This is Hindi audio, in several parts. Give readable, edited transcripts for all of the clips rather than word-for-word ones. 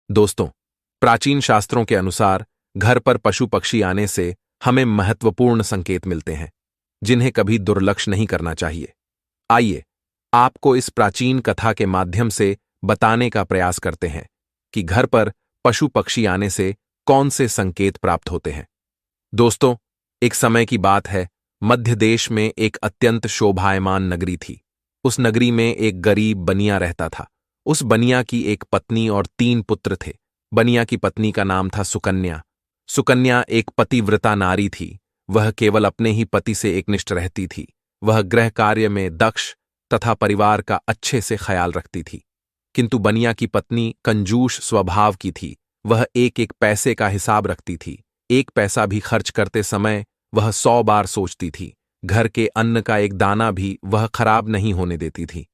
दोस्तों, प्राचीन शास्त्रों के अनुसार घर पर पशु पक्षी आने से हमें महत्वपूर्ण संकेत मिलते हैं, जिन्हें कभी दुर्लक्ष्य नहीं करना चाहिए। आइए, आपको इस प्राचीन कथा के माध्यम से बताने का प्रयास करते हैं कि घर पर पशु पक्षी आने से कौन से संकेत प्राप्त होते हैं। दोस्तों, एक समय की बात है, मध्य देश में एक अत्यंत शोभायमान नगरी थी। उस नगरी में एक गरीब बनिया रहता था। उस बनिया की एक पत्नी और 3 पुत्र थे। बनिया की पत्नी का नाम था सुकन्या। सुकन्या एक पतिव्रता नारी थी। वह केवल अपने ही पति से एकनिष्ठ रहती थी। वह गृह कार्य में दक्ष तथा परिवार का अच्छे से ख्याल रखती थी। किंतु बनिया की पत्नी कंजूस स्वभाव की थी। वह एक एक पैसे का हिसाब रखती थी। एक पैसा भी खर्च करते समय वह 100 बार सोचती थी। घर के अन्न का एक दाना भी वह खराब नहीं होने देती थी।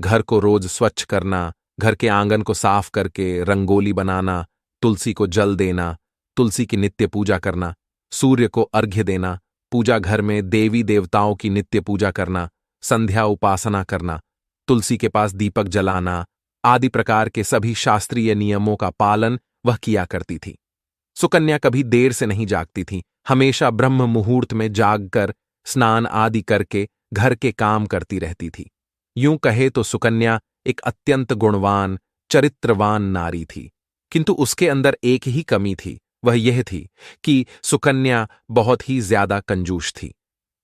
घर को रोज स्वच्छ करना, घर के आंगन को साफ करके रंगोली बनाना, तुलसी को जल देना, तुलसी की नित्य पूजा करना, सूर्य को अर्घ्य देना, पूजा घर में देवी देवताओं की नित्य पूजा करना, संध्या उपासना करना, तुलसी के पास दीपक जलाना आदि प्रकार के सभी शास्त्रीय नियमों का पालन वह किया करती थी। सुकन्या कभी देर से नहीं जागती थी। हमेशा ब्रह्म मुहूर्त में जागकर स्नान आदि करके घर के काम करती रहती थी। यूं कहे तो सुकन्या एक अत्यंत गुणवान, चरित्रवान नारी थी। किंतु उसके अंदर एक ही कमी थी। वह यह थी कि सुकन्या बहुत ही ज्यादा कंजूस थी।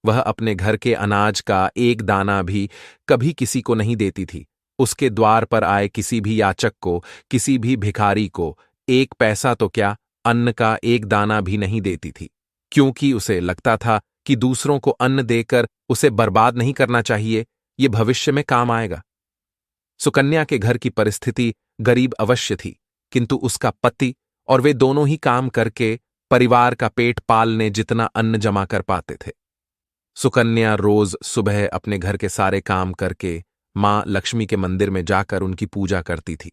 वह अपने घर के अनाज का एक दाना भी कभी किसी को नहीं देती थी। उसके द्वार पर आए किसी भी याचक को, किसी भी भिखारी को एक पैसा तो क्या, अन्न का एक दाना भी नहीं देती थी, क्योंकि उसे लगता था कि दूसरों को अन्न देकर उसे बर्बाद नहीं करना चाहिए, ये भविष्य में काम आएगा। सुकन्या के घर की परिस्थिति गरीब अवश्य थी, किंतु उसका पति और वे दोनों ही काम करके परिवार का पेट पालने जितना अन्न जमा कर पाते थे। सुकन्या रोज सुबह अपने घर के सारे काम करके मां लक्ष्मी के मंदिर में जाकर उनकी पूजा करती थी,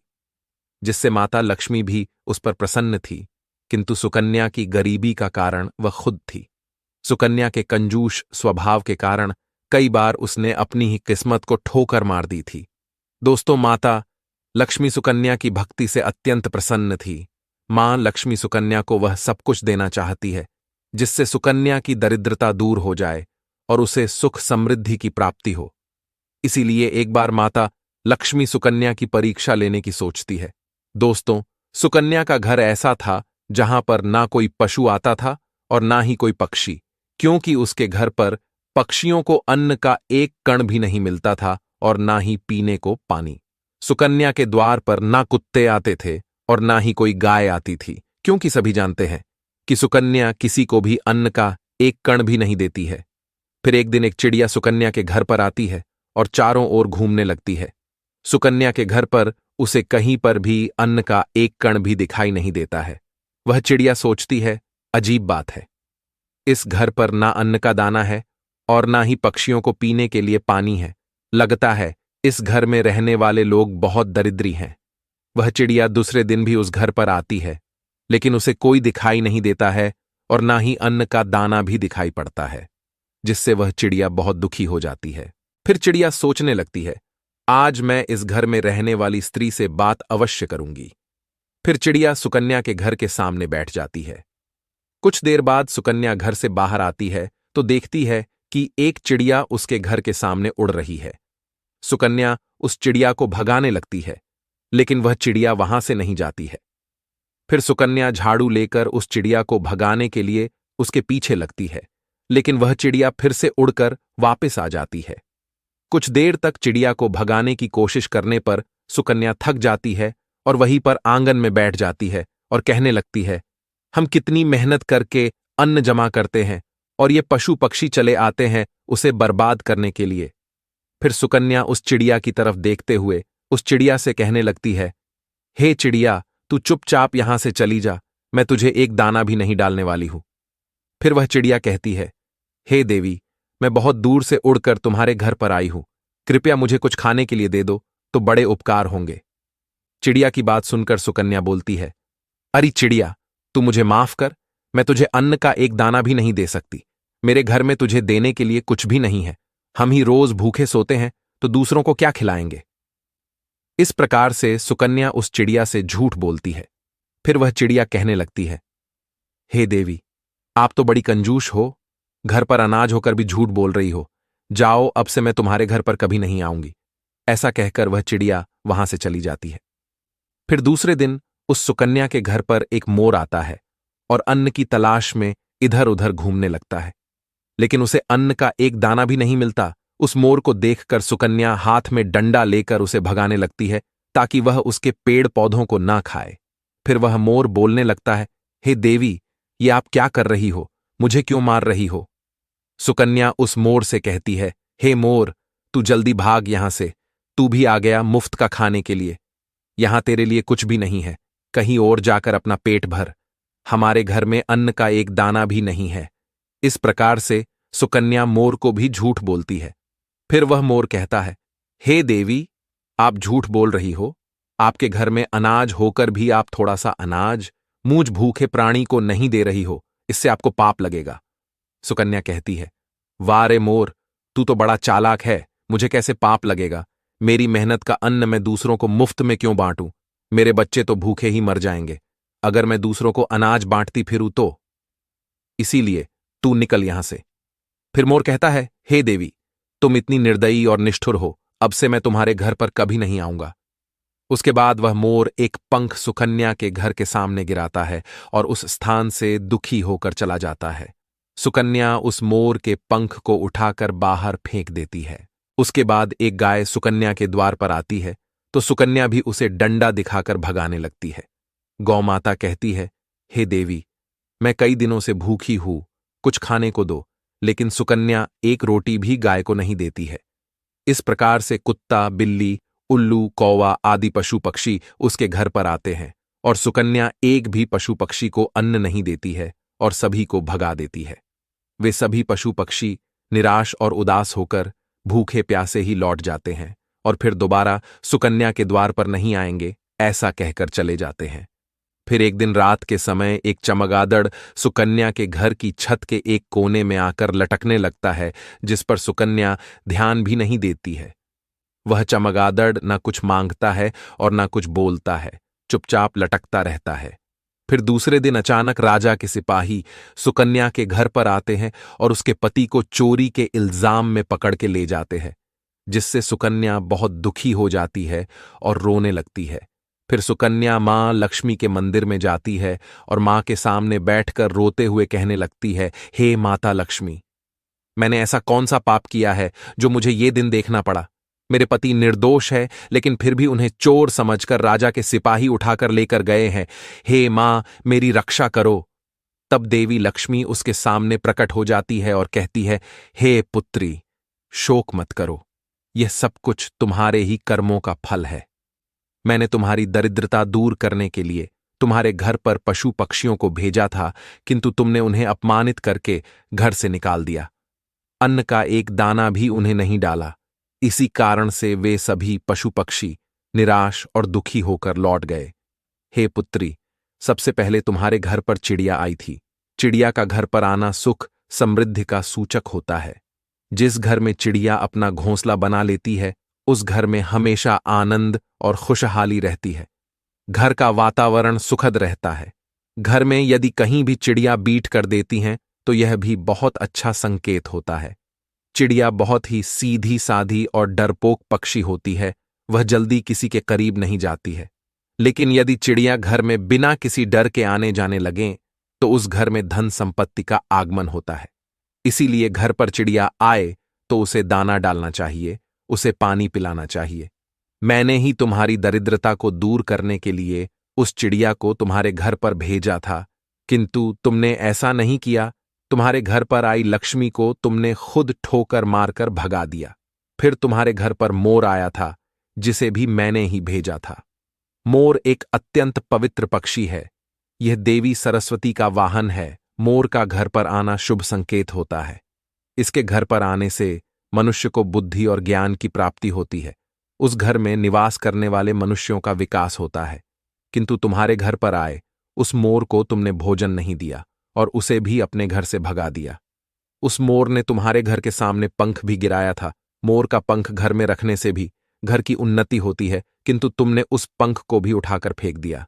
जिससे माता लक्ष्मी भी उस पर प्रसन्न थी। किंतु सुकन्या की गरीबी का कारण वह खुद थी। सुकन्या के कंजूस स्वभाव के कारण कई बार उसने अपनी ही किस्मत को ठोकर मार दी थी। दोस्तों, माता लक्ष्मी सुकन्या की भक्ति से अत्यंत प्रसन्न थी। मां लक्ष्मी सुकन्या को वह सब कुछ देना चाहती है जिससे सुकन्या की दरिद्रता दूर हो जाए और उसे सुख समृद्धि की प्राप्ति हो। इसीलिए एक बार माता लक्ष्मी सुकन्या की परीक्षा लेने की सोचती है। दोस्तों, सुकन्या का घर ऐसा था जहां पर ना कोई पशु आता था और ना ही कोई पक्षी, क्योंकि उसके घर पर पक्षियों को अन्न का एक कण भी नहीं मिलता था और ना ही पीने को पानी। सुकन्या के द्वार पर ना कुत्ते आते थे और ना ही कोई गाय आती थी, क्योंकि सभी जानते हैं कि सुकन्या किसी को भी अन्न का एक कण भी नहीं देती है। फिर एक दिन एक चिड़िया सुकन्या के घर पर आती है और चारों ओर घूमने लगती है। सुकन्या के घर पर उसे कहीं पर भी अन्न का एक कण भी दिखाई नहीं देता है। वह चिड़िया सोचती है, अजीब बात है, इस घर पर ना अन्न का दाना है और ना ही पक्षियों को पीने के लिए पानी है। लगता है इस घर में रहने वाले लोग बहुत दरिद्री हैं। वह चिड़िया दूसरे दिन भी उस घर पर आती है, लेकिन उसे कोई दिखाई नहीं देता है और ना ही अन्न का दाना भी दिखाई पड़ता है, जिससे वह चिड़िया बहुत दुखी हो जाती है। फिर चिड़िया सोचने लगती है, आज मैं इस घर में रहने वाली स्त्री से बात अवश्य करूंगी। फिर चिड़िया सुकन्या के घर के सामने बैठ जाती है। कुछ देर बाद सुकन्या घर से बाहर आती है तो देखती है कि एक चिड़िया उसके घर के सामने उड़ रही है। सुकन्या उस चिड़िया को भगाने लगती है, लेकिन वह चिड़िया वहां से नहीं जाती है। फिर सुकन्या झाड़ू लेकर उस चिड़िया को भगाने के लिए उसके पीछे लगती है, लेकिन वह चिड़िया फिर से उड़कर वापस आ जाती है। कुछ देर तक चिड़िया को भगाने की कोशिश करने पर सुकन्या थक जाती है और वहीं पर आंगन में बैठ जाती है और कहने लगती है, हम कितनी मेहनत करके अन्न जमा करते हैं और ये पशु पक्षी चले आते हैं उसे बर्बाद करने के लिए। फिर सुकन्या उस चिड़िया की तरफ देखते हुए उस चिड़िया से कहने लगती है, हे चिड़िया, तू चुपचाप यहां से चली जा, मैं तुझे एक दाना भी नहीं डालने वाली हूं। फिर वह चिड़िया कहती है, हे देवी, मैं बहुत दूर से उड़कर तुम्हारे घर पर आई हूं, कृपया मुझे कुछ खाने के लिए दे दो तो बड़े उपकार होंगे। चिड़िया की बात सुनकर सुकन्या बोलती है, अरे चिड़िया, तू मुझे माफ कर, मैं तुझे अन्न का एक दाना भी नहीं दे सकती। मेरे घर में तुझे देने के लिए कुछ भी नहीं है। हम ही रोज भूखे सोते हैं तो दूसरों को क्या खिलाएंगे। इस प्रकार से सुकन्या उस चिड़िया से झूठ बोलती है। फिर वह चिड़िया कहने लगती है, हे देवी, आप तो बड़ी कंजूस हो, घर पर अनाज होकर भी झूठ बोल रही हो। जाओ, अब से मैं तुम्हारे घर पर कभी नहीं आऊंगी। ऐसा कहकर वह चिड़िया वहां से चली जाती है। फिर दूसरे दिन उस सुकन्या के घर पर एक मोर आता है और अन्न की तलाश में इधर उधर घूमने लगता है, लेकिन उसे अन्न का एक दाना भी नहीं मिलता। उस मोर को देखकर सुकन्या हाथ में डंडा लेकर उसे भगाने लगती है ताकि वह उसके पेड़ पौधों को ना खाए। फिर वह मोर बोलने लगता है, हे देवी, ये आप क्या कर रही हो? मुझे क्यों मार रही हो? सुकन्या उस मोर से कहती है, हे मोर, तू जल्दी भाग यहां से। तू भी आ गया मुफ्त का खाने के लिए। यहां तेरे लिए कुछ भी नहीं है। कहीं और जाकर अपना पेट भर। हमारे घर में अन्न का एक दाना भी नहीं है। इस प्रकार से सुकन्या मोर को भी झूठ बोलती है। फिर वह मोर कहता है, हे देवी, आप झूठ बोल रही हो। आपके घर में अनाज होकर भी आप थोड़ा सा अनाज मुझ भूखे प्राणी को नहीं दे रही हो। इससे आपको पाप लगेगा। सुकन्या कहती है, वाह रे मोर, तू तो बड़ा चालाक है। मुझे कैसे पाप लगेगा? मेरी मेहनत का अन्न मैं दूसरों को मुफ्त में क्यों बांटूं? मेरे बच्चे तो भूखे ही मर जाएंगे अगर मैं दूसरों को अनाज बांटती फिरूं तो। इसीलिए तू निकल यहां से। फिर मोर कहता है, हे देवी, तुम इतनी निर्दयी और निष्ठुर हो। अब से मैं तुम्हारे घर पर कभी नहीं आऊंगा। उसके बाद वह मोर एक पंख सुकन्या के घर के सामने गिराता है और उस स्थान से दुखी होकर चला जाता है। सुकन्या उस मोर के पंख को उठाकर बाहर फेंक देती है। उसके बाद एक गाय सुकन्या के द्वार पर आती है तो सुकन्या भी उसे डंडा दिखाकर भगाने लगती है। गौ माता कहती है, हे देवी, मैं कई दिनों से भूखी हूं, कुछ खाने को दो। लेकिन सुकन्या एक रोटी भी गाय को नहीं देती है। इस प्रकार से कुत्ता, बिल्ली, उल्लू, कौवा आदि पशु पक्षी उसके घर पर आते हैं और सुकन्या एक भी पशु पक्षी को अन्न नहीं देती है और सभी को भगा देती है। वे सभी पशु पक्षी निराश और उदास होकर भूखे प्यासे ही लौट जाते हैं और फिर दोबारा सुकन्या के द्वार पर नहीं आएंगे, ऐसा कहकर चले जाते हैं। फिर एक दिन रात के समय एक चमगादड़ सुकन्या के घर की छत के एक कोने में आकर लटकने लगता है, जिस पर सुकन्या ध्यान भी नहीं देती है। वह चमगादड़ न कुछ मांगता है और न कुछ बोलता है, चुपचाप लटकता रहता है। फिर दूसरे दिन अचानक राजा के सिपाही सुकन्या के घर पर आते हैं और उसके पति को चोरी के इल्जाम में पकड़ के ले जाते हैं, जिससे सुकन्या बहुत दुखी हो जाती है और रोने लगती है। फिर सुकन्या मां लक्ष्मी के मंदिर में जाती है और मां के सामने बैठकर रोते हुए कहने लगती है, हे माता लक्ष्मी, मैंने ऐसा कौन सा पाप किया है जो मुझे ये दिन देखना पड़ा? मेरे पति निर्दोष है, लेकिन फिर भी उन्हें चोर समझकर राजा के सिपाही उठाकर लेकर गए हैं। हे मां, मेरी रक्षा करो। तब देवी लक्ष्मी उसके सामने प्रकट हो जाती है और कहती है, हे पुत्री, शोक मत करो। यह सब कुछ तुम्हारे ही कर्मों का फल है। मैंने तुम्हारी दरिद्रता दूर करने के लिए तुम्हारे घर पर पशु पक्षियों को भेजा था, किंतु तुमने उन्हें अपमानित करके घर से निकाल दिया। अन्न का एक दाना भी उन्हें नहीं डाला। इसी कारण से वे सभी पशु पक्षी निराश और दुखी होकर लौट गए। हे पुत्री, सबसे पहले तुम्हारे घर पर चिड़िया आई थी। चिड़िया का घर पर आना सुख समृद्धि का सूचक होता है। जिस घर में चिड़िया अपना घोंसला बना लेती है, उस घर में हमेशा आनंद और खुशहाली रहती है। घर का वातावरण सुखद रहता है। घर में यदि कहीं भी चिड़िया बीट कर देती हैं तो यह भी बहुत अच्छा संकेत होता है। चिड़िया बहुत ही सीधी साधी और डरपोक पक्षी होती है। वह जल्दी किसी के करीब नहीं जाती है। लेकिन यदि चिड़िया घर में बिना किसी डर के आने जाने लगें तो उस घर में धन संपत्ति का आगमन होता है। इसीलिए घर पर चिड़िया आए तो उसे दाना डालना चाहिए, उसे पानी पिलाना चाहिए। मैंने ही तुम्हारी दरिद्रता को दूर करने के लिए उस चिड़िया को तुम्हारे घर पर भेजा था, किंतु तुमने ऐसा नहीं किया। तुम्हारे घर पर आई लक्ष्मी को तुमने खुद ठोकर मारकर भगा दिया। फिर तुम्हारे घर पर मोर आया था, जिसे भी मैंने ही भेजा था। मोर एक अत्यंत पवित्र पक्षी है। यह देवी सरस्वती का वाहन है। मोर का घर पर आना शुभ संकेत होता है। इसके घर पर आने से मनुष्य को बुद्धि और ज्ञान की प्राप्ति होती है। उस घर में निवास करने वाले मनुष्यों का विकास होता है। किंतु तुम्हारे घर पर आए उस मोर को तुमने भोजन नहीं दिया और उसे भी अपने घर से भगा दिया। उस मोर ने तुम्हारे घर के सामने पंख भी गिराया था। मोर का पंख घर में रखने से भी घर की उन्नति होती है, किंतु तुमने उस पंख को भी उठाकर फेंक दिया।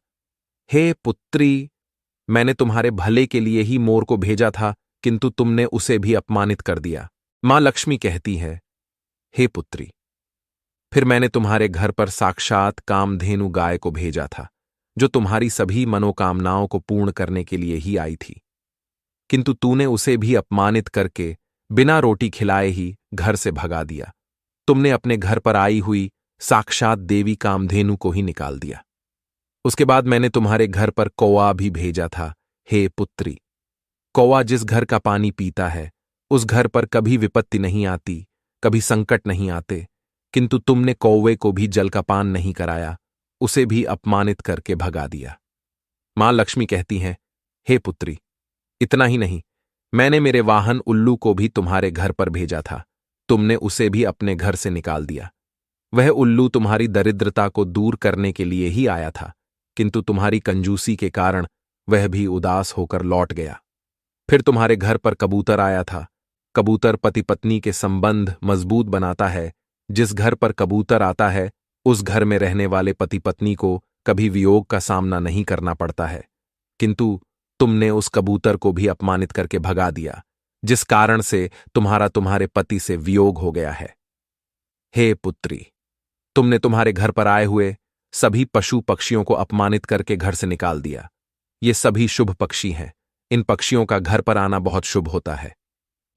हे पुत्री, मैंने तुम्हारे भले के लिए ही मोर को भेजा था, किंतु तुमने उसे भी अपमानित कर दिया। मां लक्ष्मी कहती है, हे पुत्री, फिर मैंने तुम्हारे घर पर साक्षात कामधेनु गाय को भेजा था, जो तुम्हारी सभी मनोकामनाओं को पूर्ण करने के लिए ही आई थी, किंतु तूने उसे भी अपमानित करके बिना रोटी खिलाए ही घर से भगा दिया। तुमने अपने घर पर आई हुई साक्षात देवी कामधेनु को ही निकाल दिया। उसके बाद मैंने तुम्हारे घर पर कौआ भी भेजा था। हे पुत्री, कौआ जिस घर का पानी पीता है, उस घर पर कभी विपत्ति नहीं आती, कभी संकट नहीं आते, किंतु तुमने कौवे को भी जल का पान नहीं कराया, उसे भी अपमानित करके भगा दिया। मां लक्ष्मी कहती हैं, हे पुत्री, इतना ही नहीं, मैंने मेरे वाहन उल्लू को भी तुम्हारे घर पर भेजा था, तुमने उसे भी अपने घर से निकाल दिया। वह उल्लू तुम्हारी दरिद्रता को दूर करने के लिए ही आया था, किंतु तुम्हारी कंजूसी के कारण वह भी उदास होकर लौट गया। फिर तुम्हारे घर पर कबूतर आया था। कबूतर पति पत्नी के संबंध मजबूत बनाता है। जिस घर पर कबूतर आता है, उस घर में रहने वाले पति पत्नी को कभी वियोग का सामना नहीं करना पड़ता है, किंतु तुमने उस कबूतर को भी अपमानित करके भगा दिया, जिस कारण से तुम्हारे पति से वियोग हो गया है। हे पुत्री, तुमने तुम्हारे घर पर आए हुए सभी पशु पक्षियों को अपमानित करके घर से निकाल दिया। ये सभी शुभ पक्षी हैं। इन पक्षियों का घर पर आना बहुत शुभ होता है।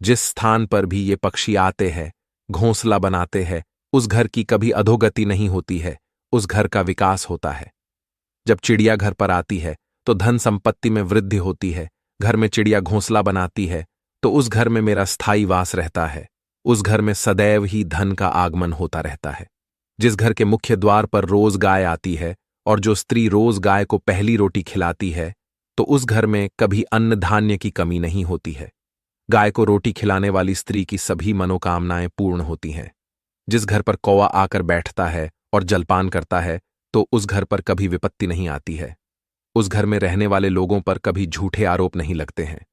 जिस स्थान पर भी ये पक्षी आते हैं, घोंसला बनाते हैं, उस घर की कभी अधोगति नहीं होती है, उस घर का विकास होता है। जब चिड़िया घर पर आती है तो धन संपत्ति में वृद्धि होती है। घर में चिड़िया घोंसला बनाती है तो उस घर में मेरा स्थायी वास रहता है। उस घर में सदैव ही धन का आगमन होता रहता है। जिस घर के मुख्य द्वार पर रोज गाय आती है और जो स्त्री रोज गाय को पहली रोटी खिलाती है, तो उस घर में कभी अन्न धान्य की कमी नहीं होती है। गाय को रोटी खिलाने वाली स्त्री की सभी मनोकामनाएं पूर्ण होती हैं। जिस घर पर कौवा आकर बैठता है और जलपान करता है, तो उस घर पर कभी विपत्ति नहीं आती है। उस घर में रहने वाले लोगों पर कभी झूठे आरोप नहीं लगते हैं।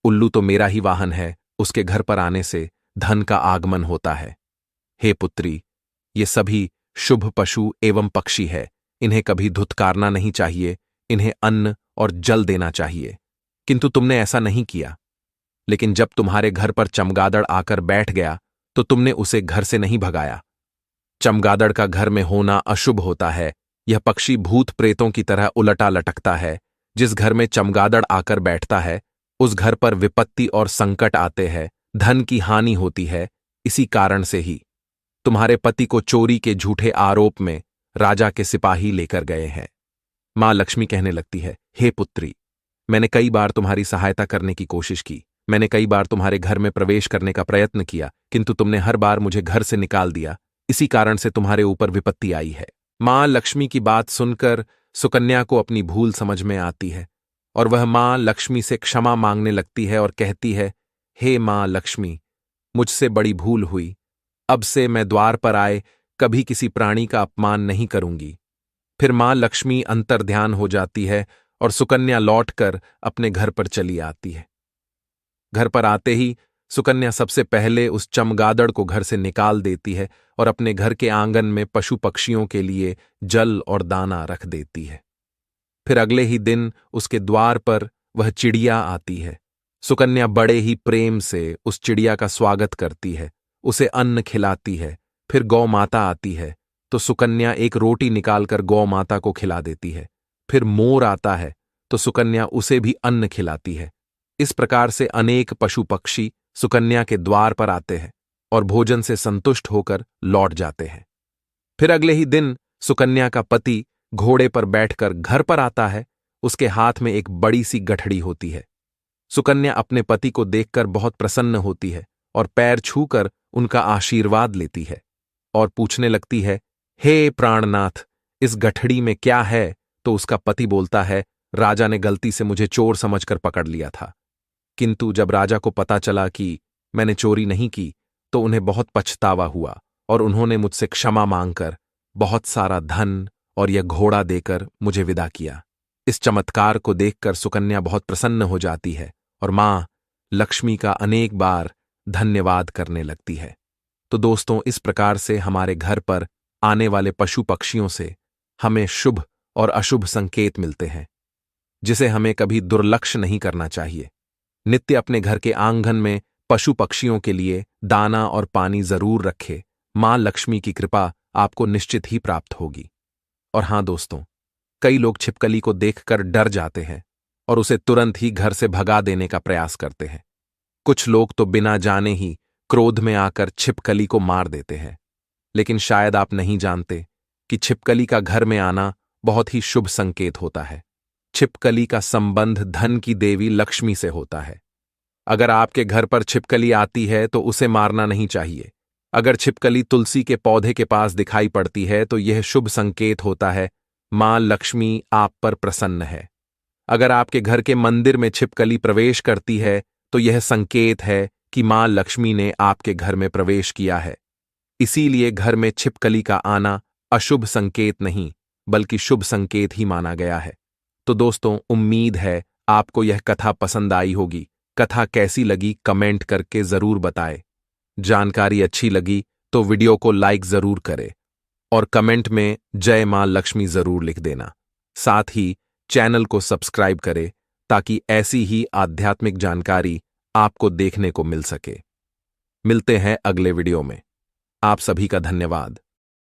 उल्लू तो मेरा ही वाहन है, उसके घर पर आने से धन का आगमन होता है। हे पुत्री, ये सभी शुभ पशु एवं पक्षी है। इन्हें कभी धुतकारना नहीं चाहिए, इन्हें अन्न और जल देना चाहिए, किंतु तुमने ऐसा नहीं किया। लेकिन जब तुम्हारे घर पर चमगादड़ आकर बैठ गया तो तुमने उसे घर से नहीं भगाया। चमगादड़ का घर में होना अशुभ होता है। यह पक्षी भूत प्रेतों की तरह उलटा लटकता है। जिस घर में चमगादड़ आकर बैठता है, उस घर पर विपत्ति और संकट आते हैं, धन की हानि होती है। इसी कारण से ही तुम्हारे पति को चोरी के झूठे आरोप में राजा के सिपाही लेकर गए हैं। मां लक्ष्मी कहने लगती है, हे पुत्री, मैंने कई बार तुम्हारी सहायता करने की कोशिश की। मैंने कई बार तुम्हारे घर में प्रवेश करने का प्रयत्न किया, किंतु तुमने हर बार मुझे घर से निकाल दिया। इसी कारण से तुम्हारे ऊपर विपत्ति आई है। मां लक्ष्मी की बात सुनकर सुकन्या को अपनी भूल समझ में आती है और वह मां लक्ष्मी से क्षमा मांगने लगती है और कहती है, हे मां लक्ष्मी, मुझसे बड़ी भूल हुई। अब से मैं द्वार पर आए कभी किसी प्राणी का अपमान नहीं करूंगी। फिर मां लक्ष्मी अंतर्ध्यान हो जाती है और सुकन्या लौटकर अपने घर पर चली आती है। घर पर आते ही सुकन्या सबसे पहले उस चमगादड़ को घर से निकाल देती है और अपने घर के आंगन में पशु पक्षियों के लिए जल और दाना रख देती है। फिर अगले ही दिन उसके द्वार पर वह चिड़िया आती है। सुकन्या बड़े ही प्रेम से उस चिड़िया का स्वागत करती है, उसे अन्न खिलाती है। फिर गौ माता आती है तो सुकन्या एक रोटी निकालकर गौ माता को खिला देती है। फिर मोर आता है तो सुकन्या उसे भी अन्न खिलाती है। इस प्रकार से अनेक पशु पक्षी सुकन्या के द्वार पर आते हैं और भोजन से संतुष्ट होकर लौट जाते हैं। फिर अगले ही दिन सुकन्या का पति घोड़े पर बैठकर घर पर आता है। उसके हाथ में एक बड़ी सी गठड़ी होती है। सुकन्या अपने पति को देखकर बहुत प्रसन्न होती है और पैर छूकर उनका आशीर्वाद लेती है और पूछने लगती है, हे प्राणनाथ, इस गठड़ी में क्या है? तो उसका पति बोलता है, राजा ने गलती से मुझे चोर समझकर पकड़ लिया था, किंतु जब राजा को पता चला कि मैंने चोरी नहीं की तो उन्हें बहुत पछतावा हुआ और उन्होंने मुझसे क्षमा मांगकर बहुत सारा धन और यह घोड़ा देकर मुझे विदा किया। इस चमत्कार को देखकर सुकन्या बहुत प्रसन्न हो जाती है और मां लक्ष्मी का अनेक बार धन्यवाद करने लगती है। तो दोस्तों, इस प्रकार से हमारे घर पर आने वाले पशु पक्षियों से हमें शुभ और अशुभ संकेत मिलते हैं। जिसे हमें कभी दुर्लक्ष्य नहीं करना चाहिए। नित्य अपने घर के आंगन में पशु पक्षियों के लिए दाना और पानी जरूर रखे। मां लक्ष्मी की कृपा आपको निश्चित ही प्राप्त होगी। और हां दोस्तों, कई लोग छिपकली को देखकर डर जाते हैं और उसे तुरंत ही घर से भगा देने का प्रयास करते हैं। कुछ लोग तो बिना जाने ही क्रोध में आकर छिपकली को मार देते हैं। लेकिन शायद आप नहीं जानते कि छिपकली का घर में आना बहुत ही शुभ संकेत होता है। छिपकली का संबंध धन की देवी लक्ष्मी से होता है। अगर आपके घर पर छिपकली आती है तो उसे मारना नहीं चाहिए। अगर छिपकली तुलसी के पौधे के पास दिखाई पड़ती है तो यह शुभ संकेत होता है, मां लक्ष्मी आप पर प्रसन्न है। अगर आपके घर के मंदिर में छिपकली प्रवेश करती है तो यह संकेत है कि मां लक्ष्मी ने आपके घर में प्रवेश किया है। इसीलिए घर में छिपकली का आना अशुभ संकेत नहीं, बल्कि शुभ संकेत ही माना गया है। तो दोस्तों, उम्मीद है आपको यह कथा पसंद आई होगी। कथा कैसी लगी कमेंट करके जरूर बताएं। जानकारी अच्छी लगी तो वीडियो को लाइक जरूर करें और कमेंट में जय मां लक्ष्मी जरूर लिख देना। साथ ही चैनल को सब्सक्राइब करें ताकि ऐसी ही आध्यात्मिक जानकारी आपको देखने को मिल सके। मिलते हैं अगले वीडियो में। आप सभी का धन्यवाद।